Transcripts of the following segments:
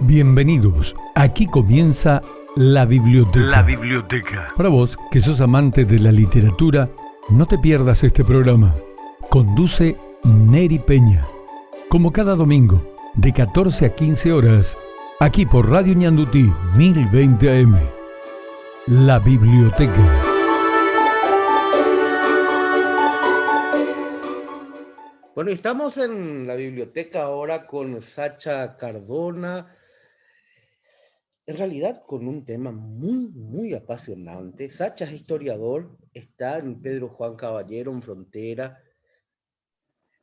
Bienvenidos. Aquí comienza La Biblioteca. La Biblioteca. Para vos, que sos amante de la literatura, no te pierdas este programa. Conduce Neri Peña. Como cada domingo, de 14 a 15 horas, aquí por Radio Ñandutí 1020 AM. La Biblioteca. Bueno, estamos en la biblioteca ahora con Sacha Cardona, en realidad con un tema muy apasionante. Sacha es historiador, está en Pedro Juan Caballero, en Frontera.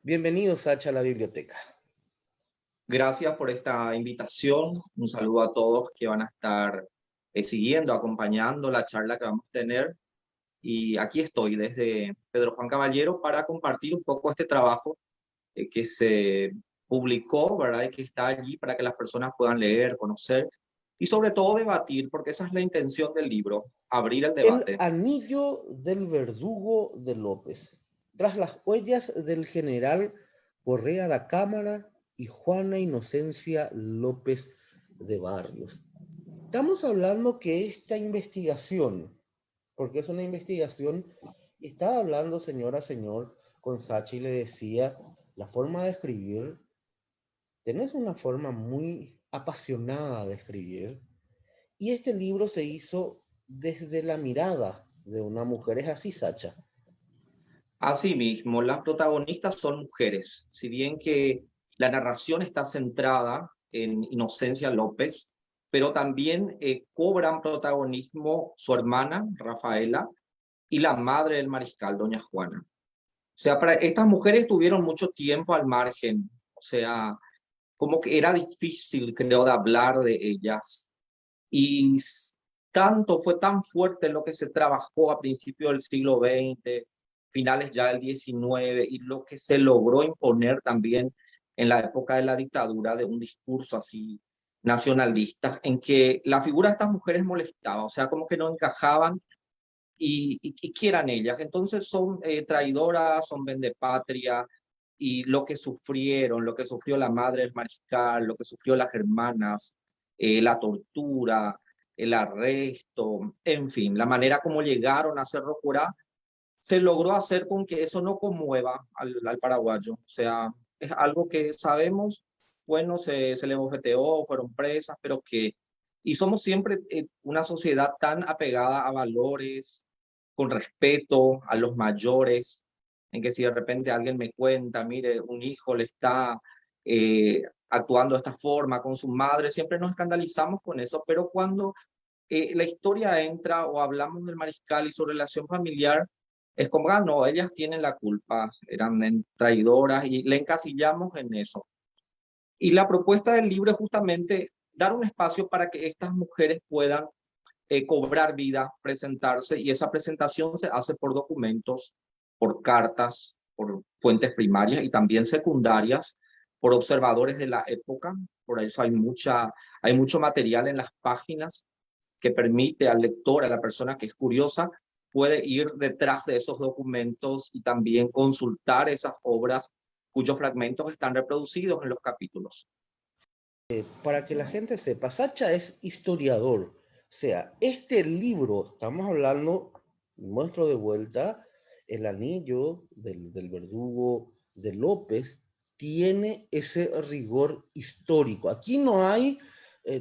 Bienvenido, Sacha, a la biblioteca. Gracias por esta invitación. Un saludo a todos que van a estar siguiendo, acompañando la charla que vamos a tener. Y aquí estoy desde Pedro Juan Caballero para compartir un poco este trabajo que se publicó, ¿verdad? Y que está allí para que las personas puedan leer, conocer y sobre todo debatir, porque esa es la intención del libro, abrir el debate. El anillo del verdugo de López, tras las huellas del general Correa da Cámara y Juana Inocencia López de Barrios. Estamos hablando que esta investigación, porque es una investigación, estaba hablando señor con Sacha y le decía, la forma de escribir, tenés una forma muy apasionada de escribir, y este libro se hizo desde la mirada de una mujer. ¿Es así, Sacha? Asimismo, las protagonistas son mujeres, si bien que la narración está centrada en Inocencia López, pero también cobran protagonismo su hermana, Rafaela, y la madre del mariscal, doña Juana. O sea, para estas mujeres tuvieron mucho tiempo al margen, o sea, como que era difícil, creo, de hablar de ellas. Y fue tan fuerte lo que se trabajó a principios del siglo XX, finales ya del XIX, y lo que se logró imponer también en la época de la dictadura de un discurso así nacionalista, en que la figura de estas mujeres molestaba, o sea, como que no encajaban. ¿Y qué eran ellas? Entonces son traidoras, son vendepatria, y lo que sufrieron, lo que sufrió la madre del mariscal, lo que sufrió las hermanas, la tortura, el arresto, en fin, la manera como llegaron a ser Rocurá, se logró hacer con que eso no conmueva al paraguayo. O sea, es algo que sabemos, bueno, se le bofeteó, fueron presas, pero que... Y somos siempre una sociedad tan apegada a valores, con respeto a los mayores, en que si de repente alguien me cuenta, mire, un hijo le está actuando de esta forma con su madre, siempre nos escandalizamos con eso, pero cuando la historia entra o hablamos del mariscal y su relación familiar, es como, ah, no, ellas tienen la culpa, eran traidoras y le encasillamos en eso. Y la propuesta del libro es justamente dar un espacio para que estas mujeres puedan cobrar vida, presentarse, y esa presentación se hace por documentos, por cartas, por fuentes primarias y también secundarias, por observadores de la época. Por eso hay mucho material en las páginas que permite al lector, a la persona que es curiosa, puede ir detrás de esos documentos y también consultar esas obras cuyos fragmentos están reproducidos en los capítulos. Para que la gente sepa, Sacha es historiador. O sea, este libro, estamos hablando, muestro de vuelta, el anillo del verdugo de López, tiene ese rigor histórico. Aquí no hay,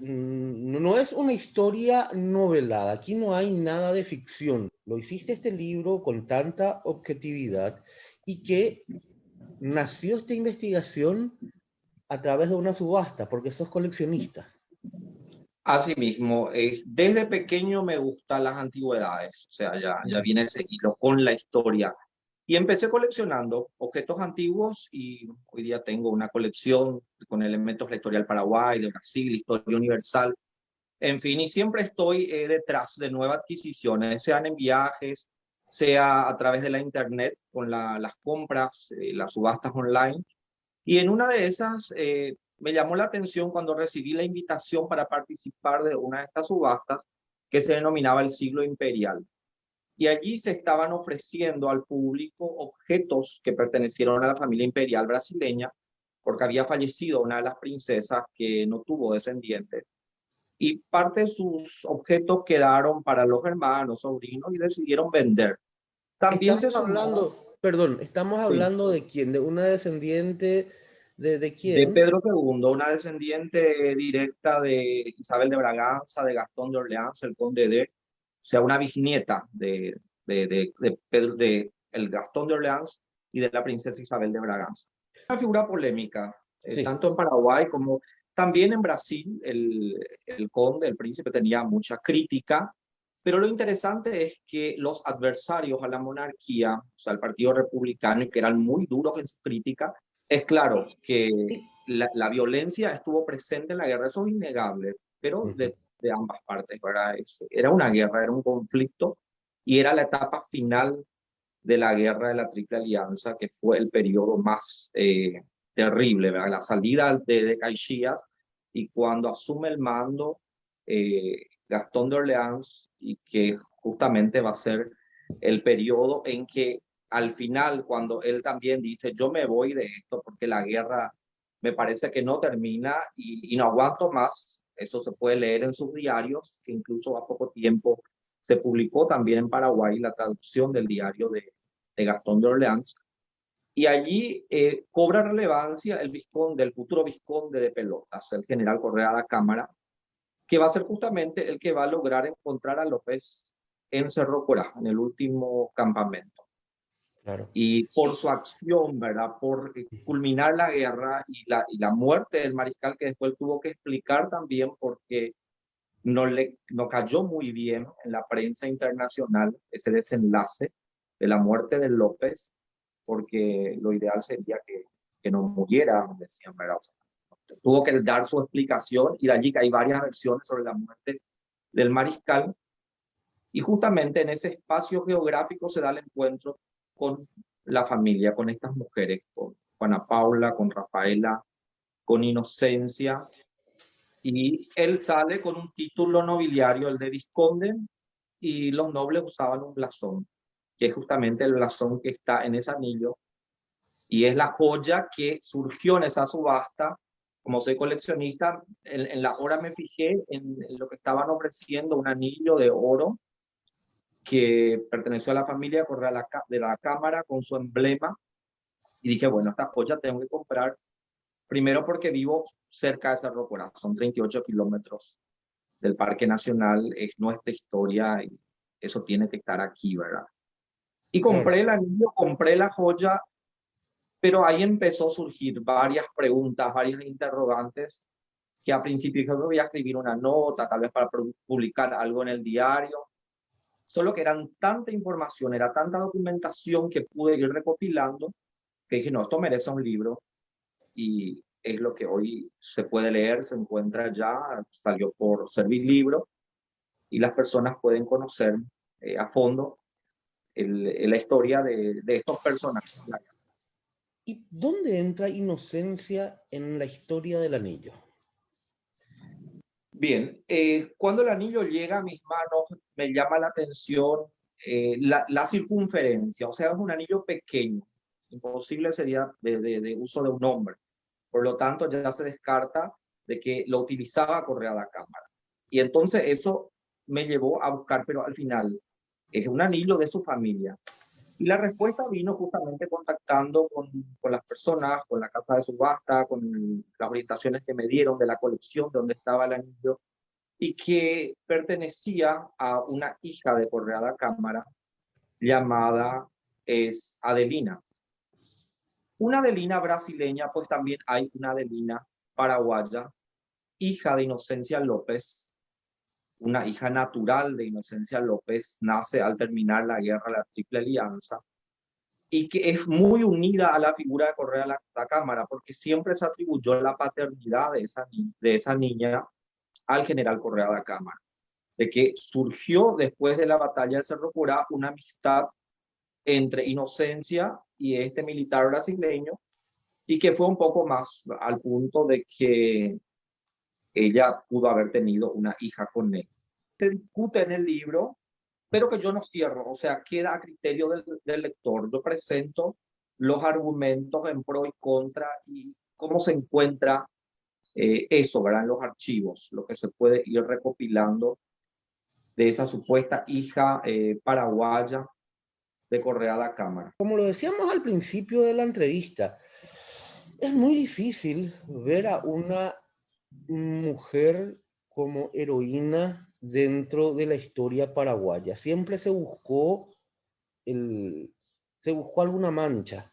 no es una historia novelada, aquí no hay nada de ficción. Lo hiciste este libro con tanta objetividad y que nació esta investigación a través de una subasta, porque sos coleccionista. Asimismo, desde pequeño me gustan las antigüedades, o sea, ya viene ese hilo con la historia. Y empecé coleccionando objetos antiguos y hoy día tengo una colección con elementos de la historia del Paraguay, de Brasil, historia universal, en fin, y siempre estoy detrás de nuevas adquisiciones, sean en viajes, sea a través de la internet con las compras, las subastas online. Y en una de esas me llamó la atención cuando recibí la invitación para participar de una de estas subastas que se denominaba el Siglo Imperial. Y allí se estaban ofreciendo al público objetos que pertenecieron a la familia imperial brasileña porque había fallecido una de las princesas que no tuvo descendientes. Y parte de sus objetos quedaron para los hermanos, sobrinos, y decidieron vender. También se Estamos sumaron, hablando, perdón, estamos sí, hablando de quién, de una descendiente de de quién. Pedro II, una descendiente directa de Isabel de Braganza, de Gastón de Orleans, el conde de, o sea, una bisnieta de Pedro, de el Gastón de Orleans y de la princesa Isabel de Braganza. Una figura polémica, Sí, tanto en Paraguay como también en Brasil. El conde, el príncipe, tenía mucha crítica, pero lo interesante es que los adversarios a la monarquía, o sea, el Partido Republicano, que eran muy duros en su crítica, es claro que sí. la violencia estuvo presente en la guerra, eso es innegable, pero Ujú. de ambas partes, ¿verdad? Era una guerra, era un conflicto y era la etapa final de la guerra de la Triple Alianza, que fue el periodo más terrible, ¿verdad? La salida de Caixías y cuando asume el mando Gastón de Orleans, y que justamente va a ser el periodo en que al final, cuando él también dice, yo me voy de esto porque la guerra me parece que no termina y no aguanto más, eso se puede leer en sus diarios, que incluso a poco tiempo se publicó también en Paraguay la traducción del diario de Gastón de Orleans, y allí cobra relevancia el vizconde, el futuro vizconde de Pelotas, el general Correa de la Cámara, que va a ser justamente el que va a lograr encontrar a López en Cerro Corá, en el último campamento. Claro. Y por su acción, ¿verdad? Por culminar la guerra y la muerte del mariscal, que después tuvo que explicar también porque no cayó muy bien en la prensa internacional ese desenlace de la muerte de López, porque lo ideal sería que no muriera, decían, ¿verdad? O sea, tuvo que dar su explicación y de allí que hay varias versiones sobre la muerte del mariscal. Y justamente en ese espacio geográfico se da el encuentro con la familia, con estas mujeres, con Juana Paula, con Rafaela, con Inocencia, y él sale con un título nobiliario, el de vizconde, y los nobles usaban un blasón, que es justamente el blasón que está en ese anillo, y es la joya que surgió en esa subasta. Como soy coleccionista, en la hora me fijé en lo que estaban ofreciendo, un anillo de oro que perteneció a la familia Correa de la Cámara con su emblema, y dije, bueno, esta joya tengo que comprar, primero porque vivo cerca de Cerro Corá, son 38 kilómetros del Parque Nacional, es nuestra historia y eso tiene que estar aquí, ¿verdad? Y Claro. compré el anillo, compré la joya, pero ahí empezó a surgir varias preguntas, varias interrogantes, que a principio dije, voy a escribir una nota, tal vez para publicar algo en el diario, solo que eran tanta información, era tanta documentación que pude ir recopilando, que dije, no, esto merece un libro, y es lo que hoy se puede leer, se encuentra ya, salió por Serviglibro, y las personas pueden conocer a fondo la historia de estos personajes. ¿Y dónde entra Inocencia en la historia del anillo? Bien, cuando el anillo llega a mis manos, me llama la atención la circunferencia, o sea, es un anillo pequeño, imposible sería de uso de un hombre, por lo tanto ya se descarta de que lo utilizaba Correa de la Cámara. Y entonces eso me llevó a buscar, pero al final es un anillo de su familia. Y la respuesta vino justamente contactando con las personas, con la casa de subasta, con las orientaciones que me dieron de la colección de donde estaba el anillo, y que pertenecía a una hija de Correa de la Cámara llamada Adelina. Una Adelina brasileña, pues también hay una Adelina paraguaya, hija de Inocencia López, una hija natural de Inocencia López, nace al terminar la guerra de la Triple Alianza, y que es muy unida a la figura de Correa de la Cámara, porque siempre se atribuyó la paternidad de esa niña al general Correa de la Cámara, de que surgió después de la batalla de Cerro Corá una amistad entre Inocencia y este militar brasileño, y que fue un poco más al punto de que ella pudo haber tenido una hija con él. Se discute en el libro, pero que yo no cierro, o sea, queda a criterio del lector. Yo presento los argumentos en pro y contra, y cómo se encuentra eso, ¿verdad? En los archivos, lo que se puede ir recopilando de esa supuesta hija paraguaya de Correa da Cámara. Como lo decíamos al principio de la entrevista, es muy difícil ver a una mujer como heroína dentro de la historia paraguaya. Siempre se buscó alguna mancha.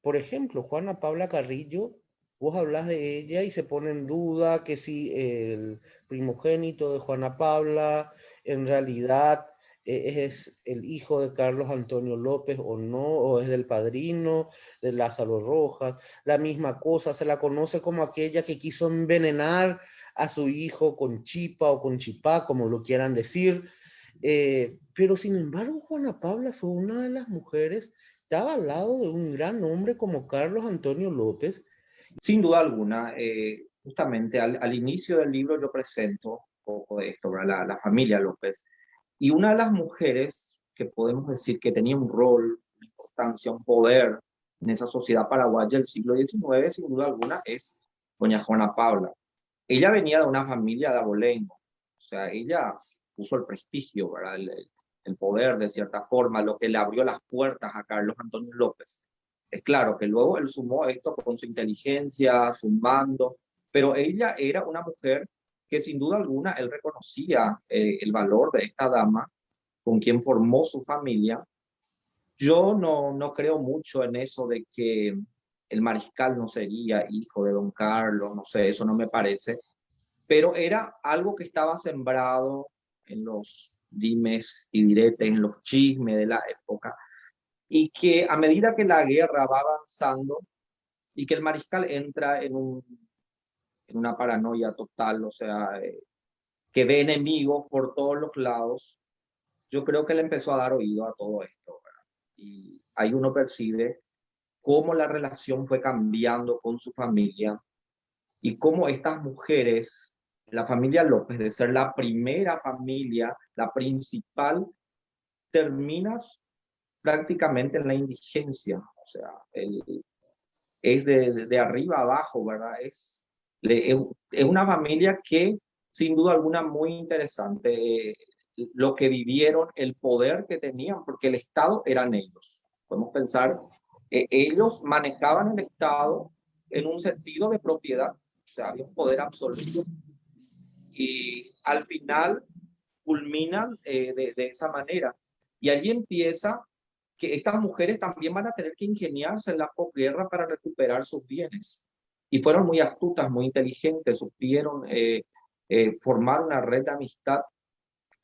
Por ejemplo, Juana Paula Carrillo, vos hablas de ella y se pone en duda que si el primogénito de Juana Paula en realidad es el hijo de Carlos Antonio López o no, o es del padrino de Lázaro Rojas. La misma cosa, se la conoce como aquella que quiso envenenar a su hijo con chipa o con chipá, como lo quieran decir. Pero sin embargo, Juana Paula fue una de las mujeres, estaba al lado de un gran hombre como Carlos Antonio López. Sin duda alguna, justamente al inicio del libro yo presento un poco de esto, ¿verdad? La familia López. Y una de las mujeres que podemos decir que tenía un rol, una importancia, un poder en esa sociedad paraguaya del siglo XIX, sin duda alguna, es doña Juana Paula. Ella venía de una familia de abolengo, o sea, ella puso el prestigio, ¿verdad? El poder, de cierta forma, lo que le abrió las puertas a Carlos Antonio López. Es claro que luego él sumó esto con su inteligencia, su mando, pero ella era una mujer que sin duda alguna él reconocía el valor de esta dama con quien formó su familia. Yo no creo mucho en eso de que el mariscal no sería hijo de don Carlos, no sé, eso no me parece, pero era algo que estaba sembrado en los dimes y diretes, en los chismes de la época, y que a medida que la guerra va avanzando y que el mariscal entra en una paranoia total, o sea, que ve enemigos por todos los lados, yo creo que le empezó a dar oído a todo esto, ¿verdad? Y ahí uno percibe cómo la relación fue cambiando con su familia y cómo estas mujeres, la familia López, de ser la primera familia, la principal, terminas prácticamente en la indigencia, o sea, es de arriba a abajo, ¿verdad? Es una familia que sin duda alguna muy interesante, lo que vivieron, el poder que tenían, porque el Estado eran ellos. Podemos pensar, ellos manejaban el Estado en un sentido de propiedad, o sea, había un poder absoluto y al final culminan de esa manera. Y allí empieza que estas mujeres también van a tener que ingeniarse en la posguerra para recuperar sus bienes. Y fueron muy astutas, muy inteligentes, supieron formar una red de amistad,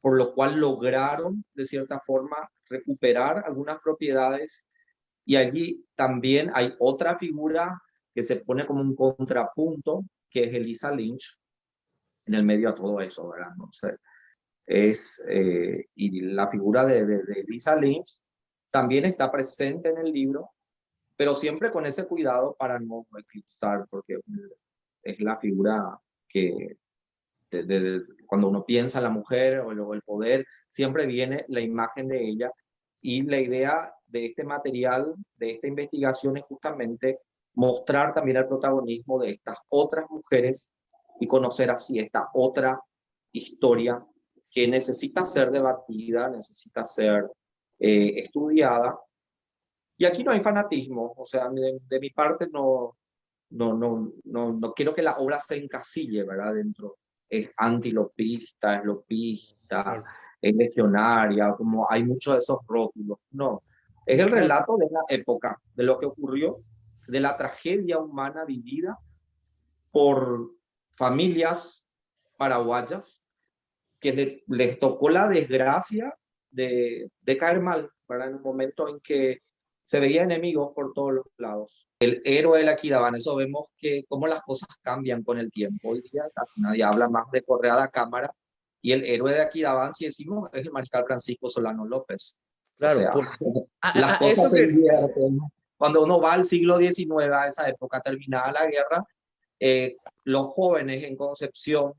por lo cual lograron, de cierta forma, recuperar algunas propiedades. Y allí también hay otra figura que se pone como un contrapunto, que es Elisa Lynch, en el medio a todo eso, ¿verdad? No sé. Y la figura de Elisa Lynch también está presente en el libro, pero siempre con ese cuidado para no eclipsar, porque es la figura que cuando uno piensa en la mujer o el poder, siempre viene la imagen de ella. Y la idea de este material, de esta investigación, es justamente mostrar también el protagonismo de estas otras mujeres y conocer así esta otra historia que necesita ser debatida, necesita ser estudiada. Y aquí no hay fanatismo, o sea, de mi parte no quiero que la obra se encasille, ¿verdad? Dentro, es antilopista, es lopista, es legionaria, como hay muchos de esos rótulos. No, es el relato de la época, de lo que ocurrió, de la tragedia humana vivida por familias paraguayas que les tocó la desgracia de caer mal, ¿verdad? En un momento en que se veía enemigos por todos los lados. El héroe de la Aquidaván, eso vemos que cómo las cosas cambian con el tiempo. Hoy día casi nadie habla más de Correa da Cámara, y el héroe de Aquidaván, si decimos, es el mariscal Francisco Solano López. Claro, O sea, pues, las cosas se invierten. Cuando uno va al siglo XIX, a esa época terminada la guerra, los jóvenes en Concepción,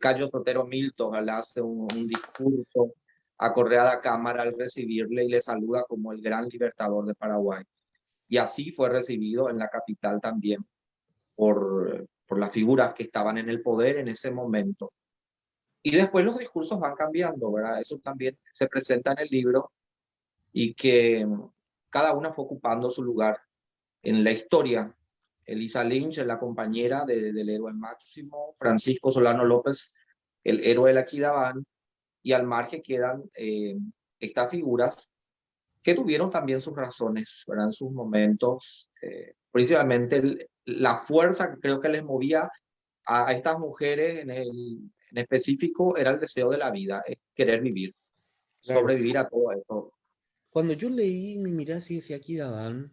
Cayo Sotero Milton le hace un discurso a Correa da Cámara al recibirle y le saluda como el gran libertador de Paraguay. Y así fue recibido en la capital también. por las figuras que estaban en el poder en ese momento. Y después los discursos van cambiando, ¿verdad? Eso también se presenta en el libro y que cada una fue ocupando su lugar en la historia. Elisa Lynch es la compañera del héroe máximo, Francisco Solano López, el héroe de la Quidabán, y al margen quedan estas figuras que tuvieron también sus razones, ¿verdad? En sus momentos, principalmente la fuerza que creo que les movía a estas mujeres en específico era el deseo de la vida, querer vivir, Claro. sobrevivir a todo eso. Cuando yo leí, me miré así, decía Kidaban,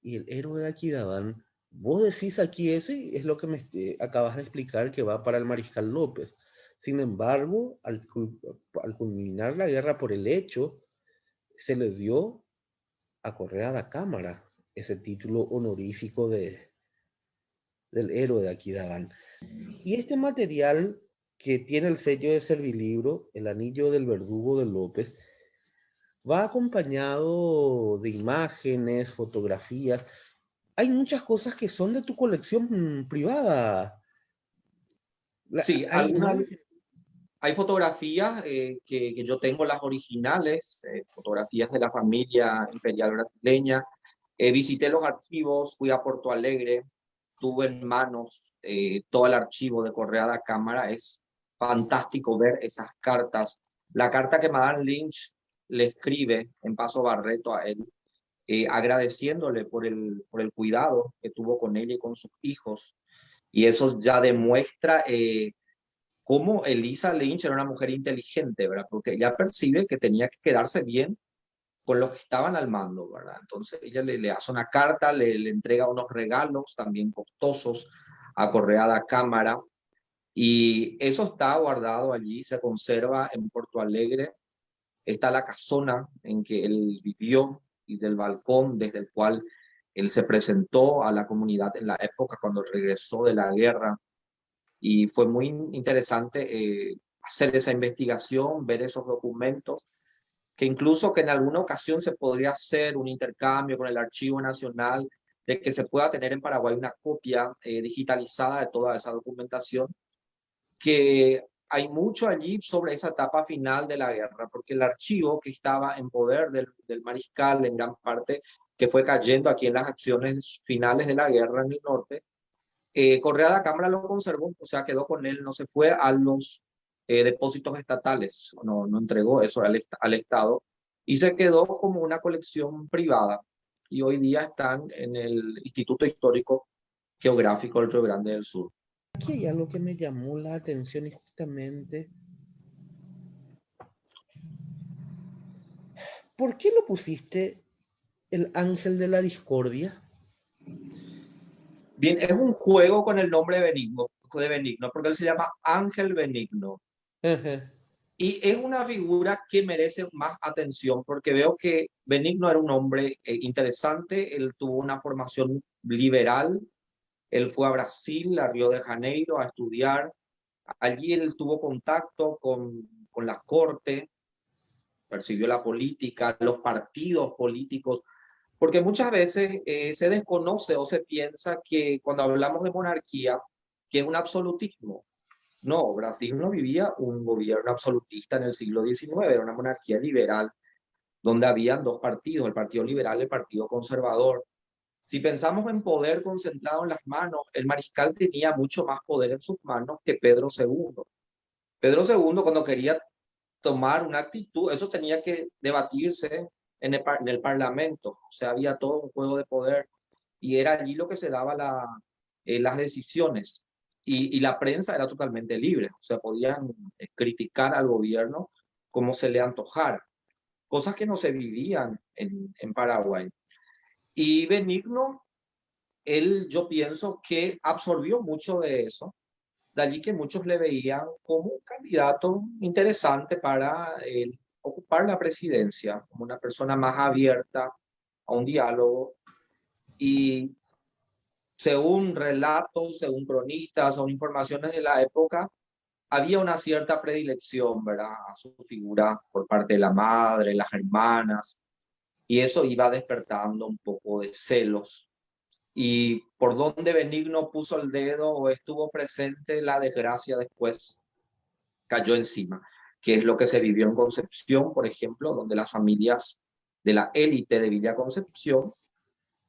y el héroe de Akidaban, vos decís aquí ese, es lo que me acabas de explicar que va para el Mariscal López. Sin embargo, al culminar la guerra por el hecho, se le dio a Correa da Cámara ese título honorífico del héroe de Akidaban. Y este material que tiene el sello de Servilibro, el anillo del verdugo de López, va acompañado de imágenes, fotografías. Hay muchas cosas que son de tu colección privada. Sí, Hay hay fotografías que yo tengo las originales, fotografías de la familia imperial brasileña. Visité los archivos, fui a Porto Alegre, tuve en manos todo el archivo de Correa da Cámara. Es fantástico ver esas cartas. La carta que Madame Lynch le escribe en Paso Barreto a él, agradeciéndole por el cuidado que tuvo con ella y con sus hijos. Y eso ya demuestra cómo Elisa Lynch era una mujer inteligente, ¿verdad? Porque ella percibe que tenía que quedarse bien con los que estaban al mando, ¿verdad? Entonces ella le hace una carta, le entrega unos regalos también costosos a Correa da Cámara, y eso está guardado allí, se conserva en Porto Alegre. Está la casona en que él vivió y del balcón desde el cual él se presentó a la comunidad en la época cuando regresó de la guerra. Y fue muy interesante hacer esa investigación, ver esos documentos, que incluso que en alguna ocasión se podría hacer un intercambio con el Archivo Nacional, de que se pueda tener en Paraguay una copia digitalizada de toda esa documentación, que hay mucho allí sobre esa etapa final de la guerra, porque el archivo que estaba en poder del mariscal en gran parte, que fue cayendo aquí en las acciones finales de la guerra en el norte, Correa da Cámara lo conservó, o sea, quedó con él, no se fue a los depósitos estatales, no entregó eso al Estado, y se quedó como una colección privada. Y hoy día están en el Instituto Histórico Geográfico del Río Grande del Sur. Aquí hay algo que me llamó la atención y justamente, ¿por qué lo pusiste el ángel de la discordia? Bien, es un juego con el nombre de Benigno, porque él se llama Ángel Benigno. Ajá. Y es una figura que merece más atención, porque veo que Benigno era un hombre interesante. Él tuvo una formación liberal. Él fue a Brasil, a Río de Janeiro, a estudiar. Allí él tuvo contacto con la corte, percibió la política, los partidos políticos, porque muchas veces se desconoce o se piensa que cuando hablamos de monarquía, que es un absolutismo. No, Brasil no vivía un gobierno absolutista en el siglo XIX, era una monarquía liberal, donde habían dos partidos, el Partido Liberal y el Partido Conservador. Si pensamos en poder concentrado en las manos, el mariscal tenía mucho más poder en sus manos que Pedro II. Pedro II, cuando quería tomar una actitud, eso tenía que debatirse en el Parlamento, o sea, había todo un juego de poder, y era allí lo que se daba las decisiones, y la prensa era totalmente libre, o sea, podían criticar al gobierno como se le antojara, cosas que no se vivían en Paraguay. Y Benigno, él, yo pienso que absorbió mucho de eso, de allí que muchos le veían como un candidato interesante para ocupar la presidencia, como una persona más abierta a un diálogo. Y según relatos, según cronistas, según informaciones de la época, había una cierta predilección, ¿verdad?, a su figura por parte de la madre, las hermanas, y eso iba despertando un poco de celos. y por donde Benigno puso el dedo o estuvo presente, la desgracia después cayó encima, que es lo que se vivió en Concepción, por ejemplo, donde las familias de la élite de Villa Concepción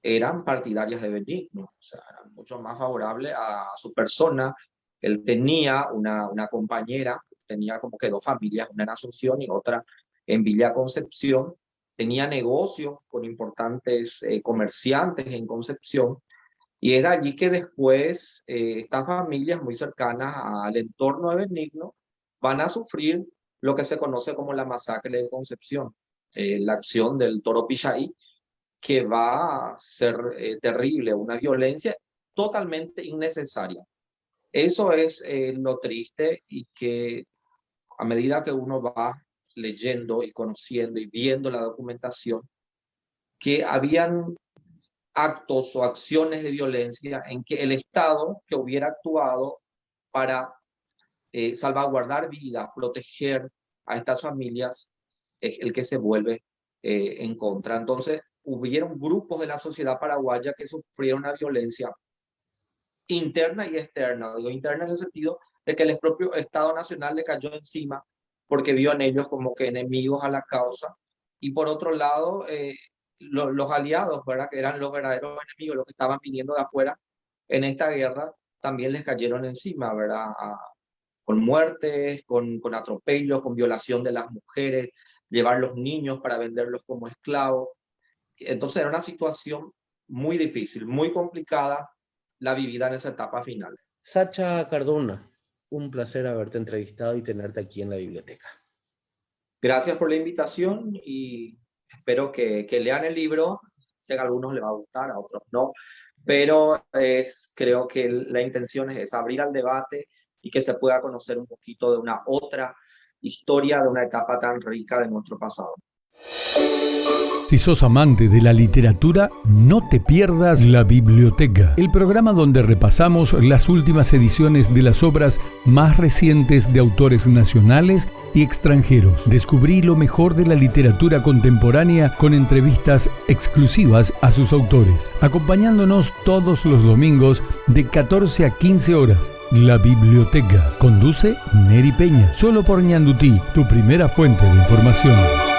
eran partidarias de Benigno, o sea, eran mucho más favorables a su persona. Él tenía una compañera, tenía como que dos familias, una en Asunción y otra en Villa Concepción, tenía negocios con importantes comerciantes en Concepción, y es de allí que después estas familias muy cercanas al entorno de Benigno van a sufrir lo que se conoce como la masacre de Concepción, la acción del Toro Pillaí, que va a ser terrible, una violencia totalmente innecesaria. Eso es lo triste, y que a medida que uno va leyendo y conociendo y viendo la documentación, que habían actos o acciones de violencia en que el Estado que hubiera actuado para salvaguardar vidas, proteger a estas familias, es el que se vuelve en contra. Entonces, hubieron grupos de la sociedad paraguaya que sufrieron una violencia interna y externa. Digo interna en el sentido de que el propio Estado Nacional le cayó encima porque vio en ellos como que enemigos a la causa, y por otro lado, los aliados, ¿verdad?, que eran los verdaderos enemigos, los que estaban viniendo de afuera en esta guerra, también les cayeron encima, ¿verdad?, con muertes, con atropellos, con violación de las mujeres, llevar los niños para venderlos como esclavos. Entonces era una situación muy difícil, muy complicada, la vivida en esa etapa final. Sacha Cardona, un placer haberte entrevistado y tenerte aquí en la biblioteca. Gracias por la invitación y espero que lean el libro. Sé que a algunos les va a gustar, a otros no, pero creo que la intención es abrir al debate y que se pueda conocer un poquito de una otra historia, de una etapa tan rica de nuestro pasado. Si sos amante de la literatura, no te pierdas La Biblioteca, el programa donde repasamos las últimas ediciones de las obras más recientes de autores nacionales y extranjeros. Descubrí lo mejor de la literatura contemporánea con entrevistas exclusivas a sus autores, acompañándonos todos los domingos de 14 a 15 horas. La Biblioteca. Conduce Neri Peña, solo por Ñandutí, tu primera fuente de información.